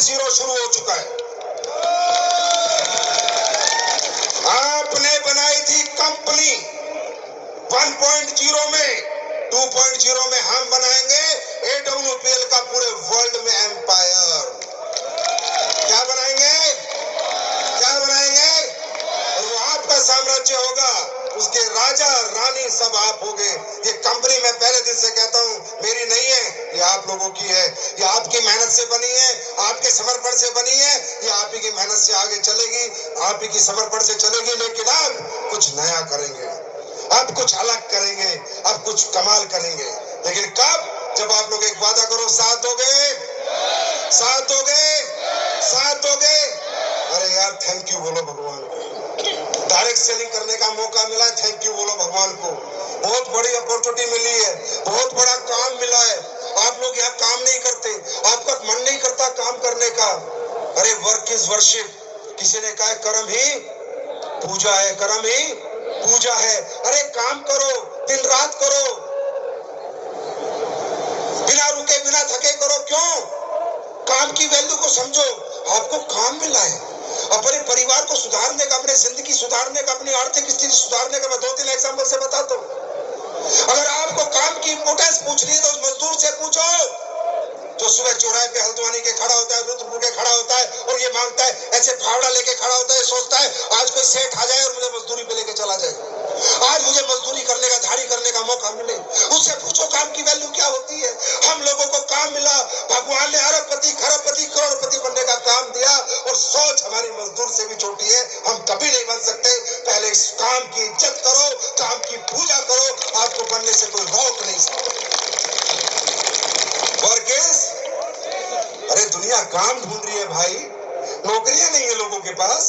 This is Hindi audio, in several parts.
2.0 शुरू हो चुका है। आपने बनाई थी कंपनी 1.0 में, 2.0 में हम बनाएंगे AWPL का पूरे वर्ल्ड में एम्पायर। क्या बनाएंगे? क्या बनाएंगे? और वो आपका साम्राज्य होगा, उसके राजा रानी सब आप होगे। ये कंपनी मैं पहले दिन से कहता हूँ मेरी नहीं है, ये आप लोगों की है। ये आपकी मेहनत से बनी है, आपके समर्पण से बनी है। ये आप ही की मेहनत से आगे चलेगी, आप ही की समर्पण से चलेगी। लेकिन अब कुछ नया करेंगे, अब कुछ अलग करेंगे, अब कुछ कमाल करेंगे। लेकिन कब? जब आप लोग एक वादा करो, साथ दोगे, साथ दोगे, साथ दोगे। अरे यार थैंक यू बोलो भगवान को, डायरेक्ट सेलिंग करने का मौका मिला है, थैंक यू बोलो भगवान को। बहुत बड़ी अपॉर्चुनिटी मिली है, बहुत बड़ा काम मिला है। आप लोग यहाँ काम नहीं करते, आपका मन नहीं करता काम करने का। अरे वर्क इज वर्शिप, किसी ने कहा कर्म ही पूजा है, कर्म ही पूजा है। अरे काम करो, दिन रात करो, बिना रुके बिना थके करो। क्यों? काम की वैल्यू को समझो। आपको काम मिला है, अपने परिवार को सुधारने का, अपने जिंदगी सुधारने का, अपनी आर्थिक स्थिति सुधारने का। मैं 2-3 एग्जांपल से बताता हूँ। अगर आपको काम की इंपोर्टेंस पूछनी है तो उस मजदूर से पूछो जो सुबह चौराहे पे हल्द्वानी के खड़ा होता है, रुद्रपुर के खड़ा होता है और ये मांगता है, ऐसे फावड़ा लेके खड़ा होता है, सोचता है आज कोई सेठ आ जाए और मुझे मजदूरी पे लेके चला जाए, आज मुझे मजदूरी करने का, धाड़ी करने का मौका मिले। उससे पूछो काम की वैल्यू क्या होती है। हम लोगों को काम मिला, भगवान ने अरबपति, खरबपति, करोड़पति बनने का काम दिया और सोच हमारी मजदूर से भी छोटी है। हम कभी नहीं बन सकते। पहले इस काम की इज्जत करो, काम की पूजा करो, आपको बनने से कोई रोक नहीं सकता। और किस? अरे दुनिया काम ढूंढ रही है भाई, नौकरियां नहीं है लोगों के पास,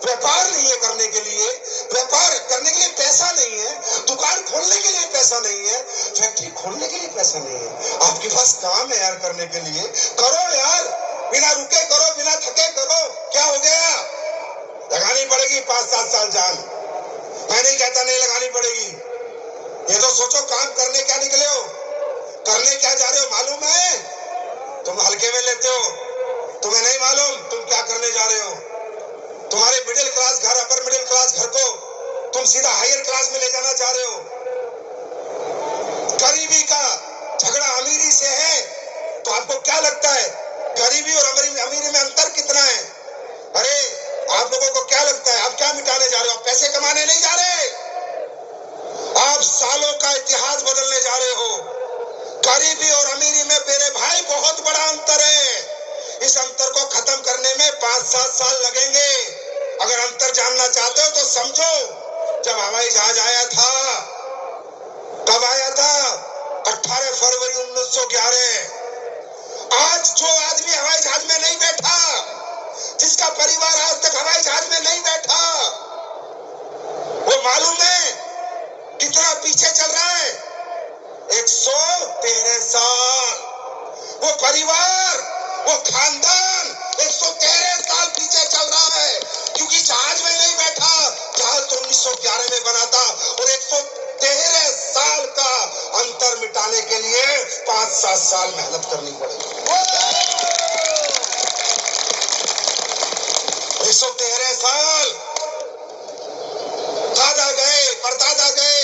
व्यापार नहीं है करने के लिए, व्यापार करने के लिए पैसा नहीं है, दुकान खोलने के लिए पैसा नहीं है, फैक्ट्री खोलने के लिए पैसा नहीं है। आपके पास काम है यार करने के लिए, करो यार, बिना रुके करो, बिना थके करो। क्या हो गया? लगानी पड़ेगी 5-7 साल जान, मैं नहीं कहता नहीं लगानी पड़ेगी। ये तो सोचो काम करने क्या निकले हो, करने क्या जा रहे हो मालूम है? तुम हल्के में लेते हो, तुम्हें नहीं मालूम तुम क्या करने जा रहे हो। तुम्हारे मिडिल क्लास घर, अपर मिडिल क्लास घर को तुम सीधा हायर क्लास में ले जाना चाह रहे हो। गरीबी का झगड़ा अमीरी से है, तो आपको क्या लगता है गरीबी और अमीरी में अंतर कितना है? अरे आप लोगों को क्या लगता है आप क्या मिटाने जा रहे हो? आप पैसे कमाने नहीं जा रहे, आप सालों का इतिहास बदलने जा रहे हो। गरीबी और अमीरी में मेरे भाई बहुत बड़ा अंतर है। इस अंतर को खत्म करने में 5-7 साल लगेंगे। अगर अंतर जानना चाहते हो तो समझो, जब हवाई जहाज आया था, कब आया था? 18 फरवरी 1911। आज जो आदमी हवाई जहाज में नहीं बैठा, जिसका परिवार आज तक हवाई जहाज में नहीं बैठा, वो मालूम है कितना पीछे चल रहा है? 113 साल। वो परिवार, वो खानदान 113 साल पीछे चल रहा है, क्योंकि जहाज में नहीं बैठा। जहाज तो 1911 में बना था और 113 साल का अंतर मिटाने के लिए 5-7 साल मेहनत करनी पड़ेगी। 113 साल दादा गए, परदादा गए,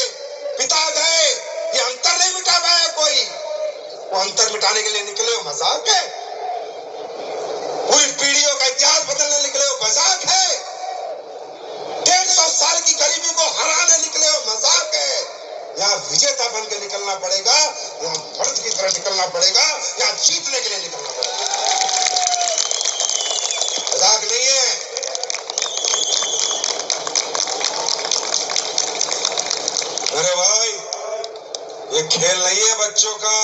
पिता गए, ये अंतर नहीं मिटा पाया कोई। वो अंतर मिटाने के लिए निकले हो, मजाक है? पूरी पीढ़ियों का इतिहास बदलने निकले हो, मजाक है? 150 साल की गरीबी को हराने निकले हो, मजाक है? यहाँ विजेता बन के निकलना पड़ेगा, यहाँ मर्द की तरह निकलना पड़ेगा, यहाँ जीतने के लिए निकलना पड़ेगा, मजाक नहीं है। अरे भाई ये खेल नहीं है बच्चों का,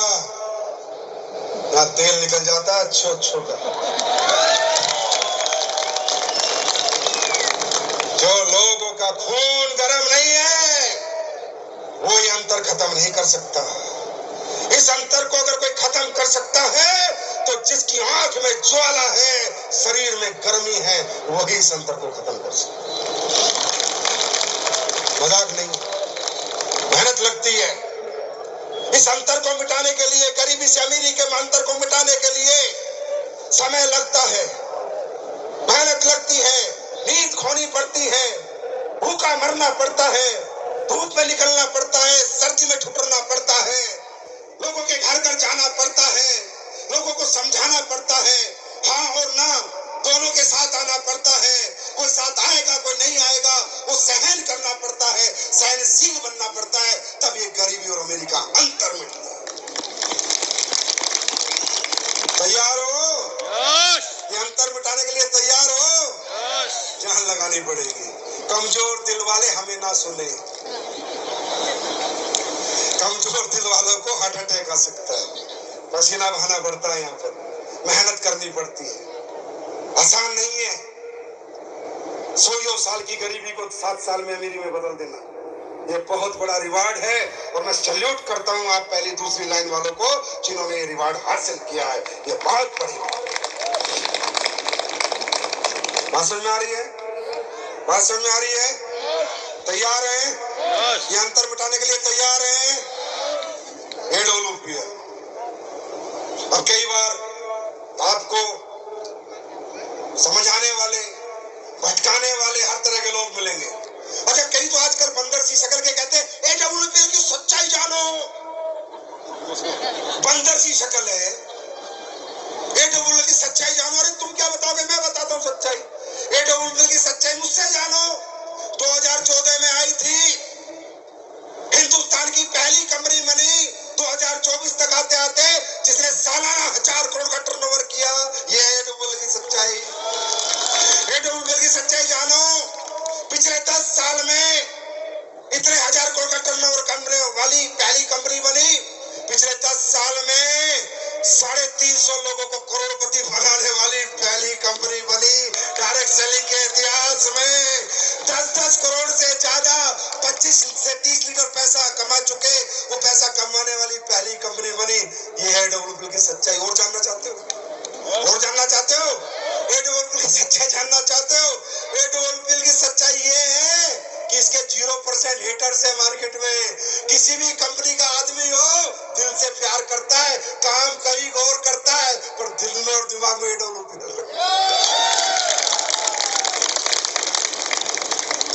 यहाँ तेल निकल जाता है अच्छो का। जो लोगों का खून गर्म नहीं है वो ये अंतर खत्म नहीं कर सकता। इस अंतर को अगर कोई खत्म कर सकता है तो जिसकी आंख में ज्वाला है, शरीर में गर्मी है, वही इस अंतर को खत्म कर सकता है। मजाक नहीं, मेहनत लगती है इस अंतर को मिटाने के लिए, गरीबी से अमीरी के अंतर को मिटाने के लिए। समय लगता है, मेहनत लगती है, नींद खोनी पड़ती है, भूखा मरना पड़ता है, धूप में निकलना पड़ता है, सर्दी में ठुकरना पड़ता है, लोगों के घर घर जाना पड़ता है, लोगों को समझाना पड़ता है, हाँ और ना दोनों के साथ आना पड़ता है, कोई साथ आएगा कोई नहीं आएगा, वो सहन करना पड़ता है, सहनशील बनना पड़ता है, तब ये गरीबी और अमीरी का अंतर मिटता है। तैयार हो? ये अंतर मिटाने के लिए तैयार हो? जान लगानी पड़ेगी। कमजोर दिल वाले हमें ना सुने, कमजोर दिल वालों को हार्ट अटैक आ सकता है, पसीना बहाना पड़ता है, यहाँ पर मेहनत करनी पड़ती है, आसान नहीं है। 100 साल की गरीबी को 7 साल में अमीरी में बदल देना, ये बहुत बड़ा रिवार्ड है। और मैं सैल्यूट करता हूँ आप पहली दूसरी लाइन वालों को जिन्होंने ये रिवार्ड हासिल किया है, ये बहुत बड़ी बात है। बात समझ में आ रही है? बात समझ में आ रही है? तैयार हैं? ये अंतर मिटाने के लिए तैयार हैं? AWPL। अब कई बार आपको समझाने वाले, भटकाने वाले हर तरह के लोग मिलेंगे। अच्छा, कई तो आजकल बंदर सी शक्ल के कहते हैं AWPL की सच्चाई जानो। बंदर सी शक्ल है, AWPL की सच्चाई जानो। अरे तुम क्या बताओगे, मैं बताता हूँ सच्चाई। AWPL की सच्चाई मुझसे जानो। 2014 में आई थी, हिंदुस्तान की पहली कंपनी बनी, 2024 तक आते आते जिसने सालाना 1000 करोड़ का टर्नओवर किया, ये AWPL की सच्चाई। AWPL की सच्चाई जानो। पिछले 10 साल में इतने 1000 करोड़ का टर्नओवर करने वाली पहली कंपनी बनी। पिछले 10 साल में 350 लोगों को करोड़पति बनाने वाली पहली कंपनी बनी। डायरेक्ट सेलिंग के इतिहास में 10-10 करोड़ से ज्यादा 25 से 30 लीटर पैसा कमा चुके, वो पैसा कमाने वाली पहली कंपनी बनी। ये है AWPL की सच्चाई। और जानना चाहते हो? और जानना चाहते हो? AWPL की सच्चाई जानना चाहते हो? AWPL की सच्चाई ये है कि इसके 0% हेटर्स है मार्केट में। किसी भी कंपनी का आदमी हो, दिल से प्यार करता है, काम कहीं और करता है, पर दिल में और दिमाग में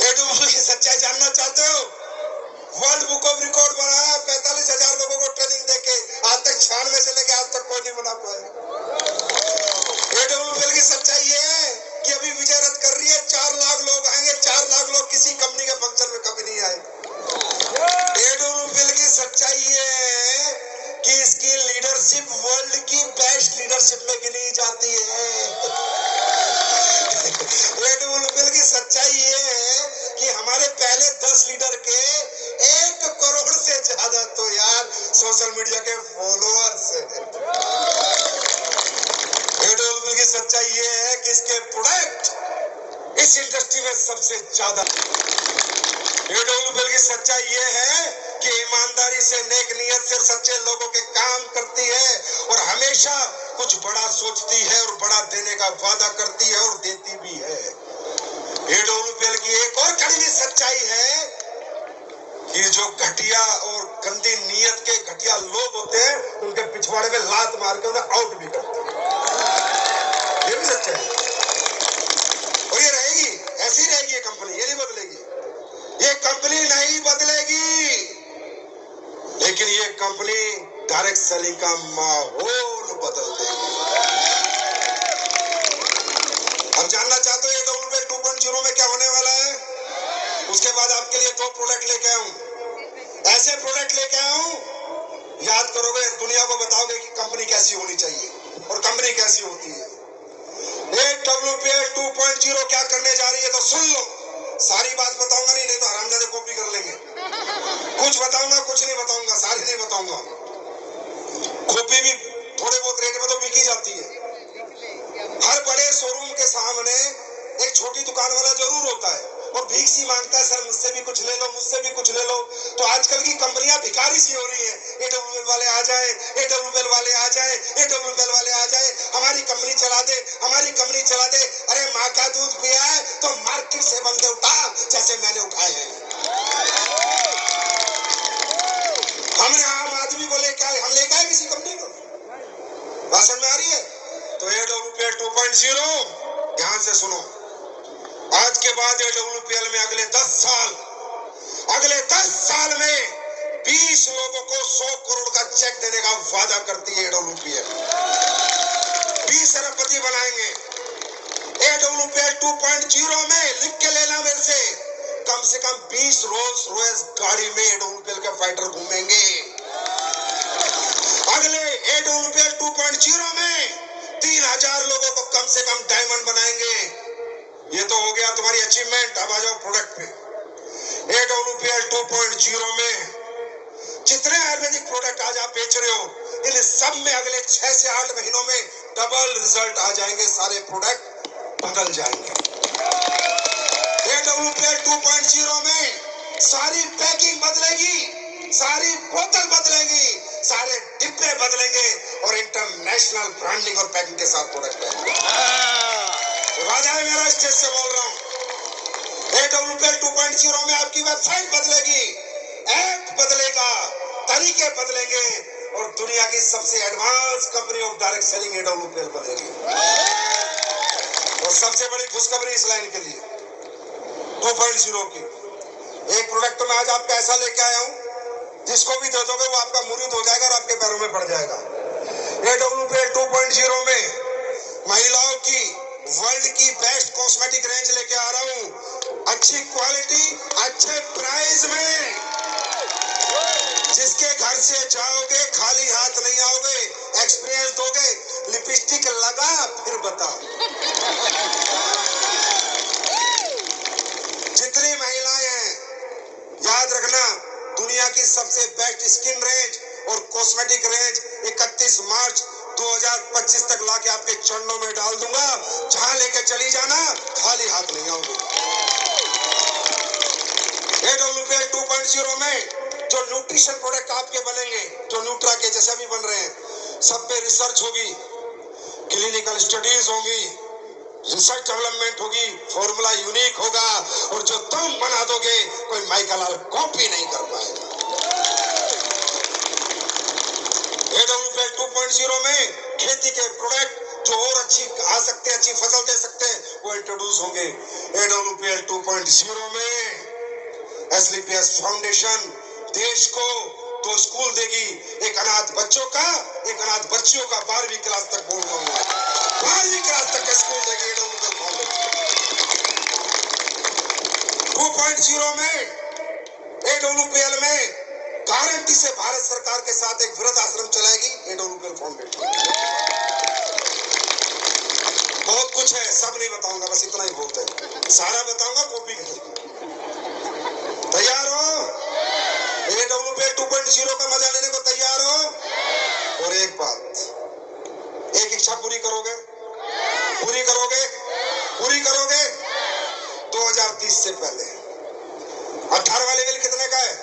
AWPL की सच्चाई जानना चाहते हो? वर्ल्ड बुक ऑफ रिकॉर्ड बनाया 45,000 लोगों को ट्रेनिंग देके, आज तक 96 से लेके आज तक कोई नहीं बना पाया। AWPL की सच्चाई ये है कि अभी विजय रथ कर रही है, 4 लाख लोग आएंगे, 4 लाख लोग किसी कंपनी के फंक्शन में कभी नहीं आए। AWPL की सच्चाई ये है कि इसकी लीडरशिप वर्ल्ड की बेस्ट लीडरशिप में गिनी जाती है। AWPL की सच्चाई ये है कि हमारे पहले 10 लीडर के 1 करोड़ से ज्यादा तो यार सोशल मीडिया के फॉलोअर्स हैं। AWPL की सच्चाई ये है कि इसके प्रोडक्ट इस इंडस्ट्री में सबसे ज्यादा। AWPL की सच्चाई ये है कि ईमानदारी से, नेक नियत से सच्चे लोगों के काम करती है और हमेशा कुछ बड़ा सोचती है और बड़ा देने का वादा करती है और देती भी है। AWPL की एक और कड़वी सच्चाई है कि जो घटिया और गंदी नीयत के घटिया लोग होते हैं, उनके पिछवाड़े में लात मार के उन्हें आउट भी करते हैं। ये भी सच्चाई है और ये रहेगी, ऐसी रहेगी ये कंपनी, ये नहीं बदलेगी। ये कंपनी नहीं बदलेगी, लेकिन ये कंपनी डायरेक्ट सेलिंग का माहौल बदल देगी। अब जानना चाहते हो AWPL 2.0 में क्या होने वाला है? उसके बाद आपके लिए 2 प्रोडक्ट लेके आऊं, ऐसे प्रोडक्ट लेके आऊं, याद करोगे, दुनिया को बताओगे कि कंपनी कैसी होनी चाहिए और कंपनी कैसी होती है। AWPL 2.0 क्या करने जा रही है तो सुन लो। सारी बात बताऊंगा नहीं तो हरामजादे कॉपी कर लेंगे। कुछ बताऊंगा, कुछ नहीं बताऊंगा, सारी नहीं बताऊंगा। कॉपी भी थोड़े बहुत रेट में तो बिकी जाती है। हर बड़े शोरूम के सामने एक छोटी दुकान वाला जरूर होता है और भीख सी मांगता है, सर मुझसे भी कुछ ले लो, मुझसे भी कुछ ले लो। तो आजकल की कंपनियां भिखारी सी हो रही हैं। AWPL वाले आ जाए, AWPL वाले आ जाए, AWPL वाले आ जाए, हमारी कंपनी चला दे, हमारी कंपनी चला दे। अरे माँ का दूध पिया है तो मार्केट से बंदे उठा जैसे मैंने उठाए हैं। हमने आम आदमी को लेकर आए, हम लेकर आए किसी कंपनी को। भाषण में आ रही है तो AWPL 10 साल में 20 लोगों को 100 करोड़ का चेक देने का वादा करती है एडब्ल्यूपीएल। 20 अरबपति बनाएंगे। एडब्ल्यूपीएल 2.0 में लिख के लेना मेरे से, कम 20 रोल्स रॉयस गाड़ी में एडब्ल्यूपीएल के फाइटर घूमेंगे। अगले एडब्ल्यूपीएल 2.0 में 3000 लोगों को कम से कम डायमंड बनाएंगे। ये तो हो गया तुम्हारी अचीवमेंट। अब आ जाओ प्रोडक्ट पे। एडब्ल्यूपीएल 2.0 में जितने आयुर्वेदिक प्रोडक्ट आज आप बेच रहे हो, इन सब में अगले 6 से 8 महीनों में डबल रिजल्ट आ जाएंगे। सारे प्रोडक्ट बदल जाएंगे। एडब्ल्यूपीएल 2.0 में सारी पैकिंग बदलेगी, सारी बोतल बदलेगी, सारे डिब्बे बदलेंगे और इंटरनेशनल ब्रांडिंग और पैकिंग के साथ प्रोडक्ट आएंगे। वादा है मेरा, स्टेज से बोल रहा हूं। एडब्ल्यूपीएल 2.0 में आपकी वेबसाइट बदलेगी, ऐप बदलेगा, तरीके बदलेंगे और दुनिया की सबसे advance company of direct selling AWPL बनेगी। और सबसे बड़ी खुशखबरी इस लाइन के लिए 2.0 की एक प्रोडक्ट तो मैं आज आपका ऐसा लेके आया हूं, जिसको भी दे दोगे वो आपका मुरीद हो जाएगा और आपके पैरों में पड़ जाएगा। एडब्ल्यूपीएल 2.0 में महिलाओं की वर्ल्ड की बेस्ट कॉस्मेटिक रेंज लेके आ रहा हूं। अच्छी क्वालिटी, अच्छे प्राइस में। जिसके घर से जाओगे खाली हाथ नहीं आओगे, एक्सपीरियंस दोगे। लिपस्टिक लगा फिर बताओ। जितनी महिलाएं हैं, याद रखना, दुनिया की सबसे बेस्ट स्किन रेंज और कॉस्मेटिक रेंज 31 मार्च 2025 तक लाके आपके चरणों में डाल दूंगा। जहां लेके चली जाना, खाली हाथ नहीं आओगे। एडब्ल्यूपीएल 2.0 में जो न्यूट्रिशन प्रोडक्ट आपके बनेंगे, जो न्यूट्रा के जैसे भी बन रहे हैं, सब पे रिसर्च होगी, क्लिनिकल स्टडीज होंगी, रिसर्च डेवलपमेंट होगी, फॉर्मूला यूनिक होगा और जो तुम बना दोगे कोई माइकल लाल कॉपी नहीं कर पाएगा। एडब्ल्यूपीएल 2.0 में खेती के प्रोडक्ट जो और अच्छी आ सकते हैं, अच्छी फसल दे सकते हैं, वो इंट्रोड्यूस होंगे। एडब्ल्यूपीएल 2.0 में एसलीपीएस फाउंडेशन देश को 2 स्कूल देगी, एक अनाथ बच्चों का, एक अनाथ बच्चियों का। 12वीं क्लास तक बोल रहा हूँ, 12वीं क्लास तक का स्कूल देगी एडब्ल्यूपीएल फाउंडेशन। 2.0 में एडब्ल्यूपीएल में गारंटी से भारत सरकार के साथ एक वृद्ध आश्रम चलाएगी एडब्ल्यूपीएल फाउंडेशन। बहुत कुछ है, सब नहीं बताऊंगा, बस इतना ही बोलते हैं। सारा बताऊंगा, कॉपी करें। तैयार हो? एडब्ल्यूपीएल 2.0 का मजा लेने को तैयार हो? और एक बात, एक इच्छा पूरी करोगे? पूरी करोगे? पूरी करोगे? 2030 से पहले 18 वाले बिल कितने का है?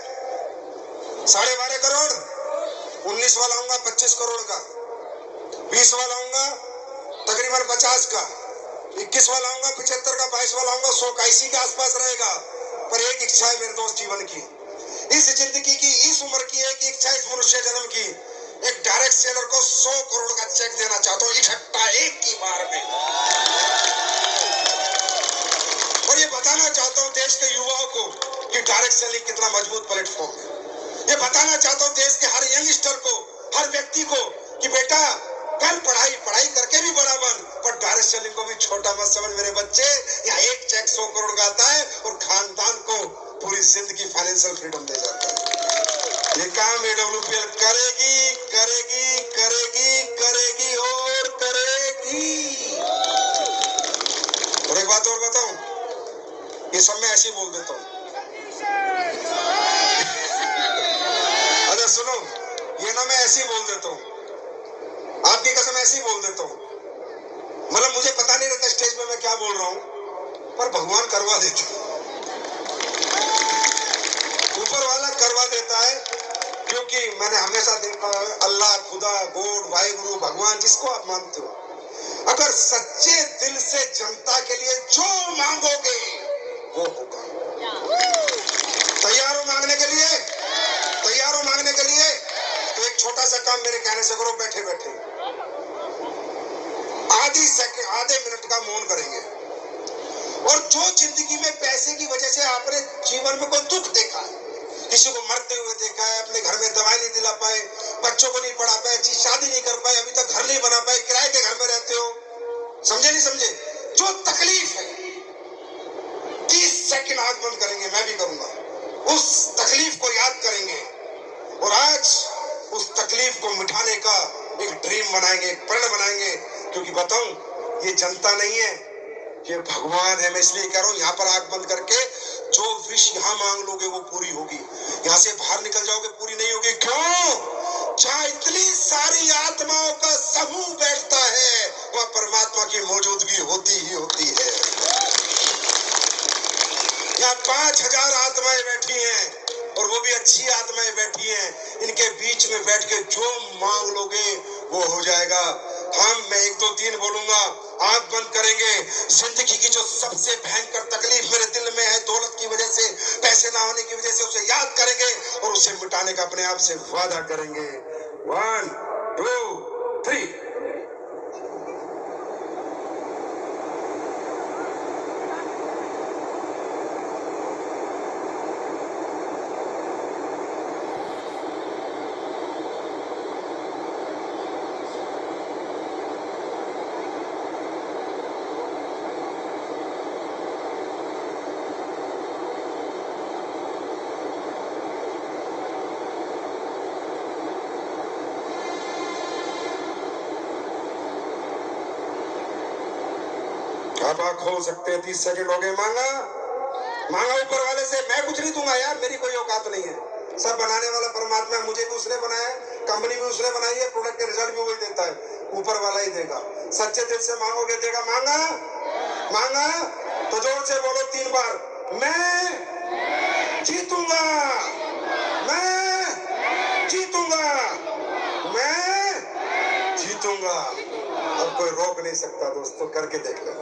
12.5 करोड़। 19 वाला आऊंगा 25 करोड़ का। 20 वाला आऊंगा तकरीबन 50 का। 21 वाला आऊंगा 75 का। 22 वाला आऊंगा 100 का। इसी के आसपास रहेगा। पर एक इच्छा है मेरे दोस्त जीवन की, इस जिंदगी की, इस उम्र की एक इच्छा, इस मनुष्य जन्म की, एक डायरेक्ट सेलर को 100 करोड़ का चेक देना चाहता हूँ इकट्ठा, एक की बार में। और ये बताना चाहता हूँ देश के युवाओं को कि डायरेक्ट सेलिंग कितना मजबूत प्लेटफॉर्म है। ये बताना चाहता हूँ देश के हर यंगस्टर को, हर व्यक्ति को कि बेटा कर पढ़ाई करके भी बड़ा बन, पर डायरेक्ट सेलिंग को भी छोटा मत समझ मेरे बच्चे। यहाँ एक चेक 100 करोड़ का आता है और खानदान को पूरी जिंदगी फाइनेंशियल फ्रीडम दे जाता है। ये काम एडब्ल्यूपीएल करेगी, करेगी, करेगी, करेगी और करेगी। और एक बात और बताऊं, ये सब मैं ऐसे ही बोल देता हूं। अरे सुनो, ये ना मैं ऐसे ही बोल देता हूं, आपकी कसम ऐसे ही बोल देता हूं। मतलब मुझे पता नहीं रहता स्टेज पे मैं क्या बोल रहा हूं, पर भगवान करवा देता है, ऊपर वाला करवा देता है। क्योंकि मैंने हमेशा देखा है, अल्लाह, खुदा, गॉड, वाहिगुरु, भगवान, जिसको आप मानते हो, अगर सच्चे दिल से जनता के लिए जो मांगोगे वो होगा। तैयार हो मांगने के लिए? तैयार हो मांगने के लिए? तो एक छोटा सा काम मेरे कहने से करो, बैठे बैठे आधे मिनट का मौन करेंगे। और जो जिंदगी में पैसे की वजह से आपने जीवन में कोई दुख देखा है, रोते हुए देखा है, अपने घर में दवाई नहीं दिला पाए, बच्चों को नहीं पढ़ा पाए, अच्छी शादी नहीं कर पाए, अभी तक घर नहीं बना पाए, किराए के घर में रहते हो, समझे नहीं समझे? जो तकलीफ है 30 सेकंड आंख बंद करेंगे, मैं भी करूंगा, उस तकलीफ को याद करेंगे और आज उस तकलीफ को मिटाने का एक ड्रीम बनाएंगे, एक प्रण बनाएंगे। क्योंकि बताऊं, ये जनता नहीं है, ये भगवान है। मैं इसलिए कह रहा हूं, यहाँ पर आंख बंद करके जो विश यहाँ मांग लोगे वो पूरी होगी। यहाँ से बाहर निकल जाओगे पूरी नहीं होगी। क्यों? जहाँ इतनी सारी आत्माओं का समूह बैठता है वह परमात्मा की मौजूदगी होती ही होती है। यहाँ 5000 आत्माएं बैठी हैं और वो भी अच्छी आत्माएं बैठी हैं। इनके बीच में बैठ के जो मांग लोगे वो हो जाएगा। मैं 1 2 3 बोलूंगा, आंख बंद करेंगे। जिंदगी की जो सबसे भयंकर तकलीफ मेरे दिल में है, दौलत की वजह से, पैसे ना होने की वजह से, उसे याद करेंगे और उसे मिटाने का अपने आप से वादा करेंगे। 1 2 3। आप आंख खोल सकते हैं। 30 सेकंड हो गए। मांगा ऊपर वाले से, मैं कुछ नहीं दूंगा यार, मेरी कोई औकात नहीं है। सब बनाने वाला परमात्मा है, मुझे भी उसने बनाया है, कंपनी भी उसने बनाई है, प्रोडक्ट के रिजल्ट भी वही देता है, ऊपर वाला ही देगा। सच्चे दिल से मांगोगे देगा। मांगा तो जोर से बोलो 3 बार, मैं जीतूंगा, मैं जीतूंगा, मैं जीतूंगा। अब कोई रोक नहीं सकता दोस्तों, करके देख लेना।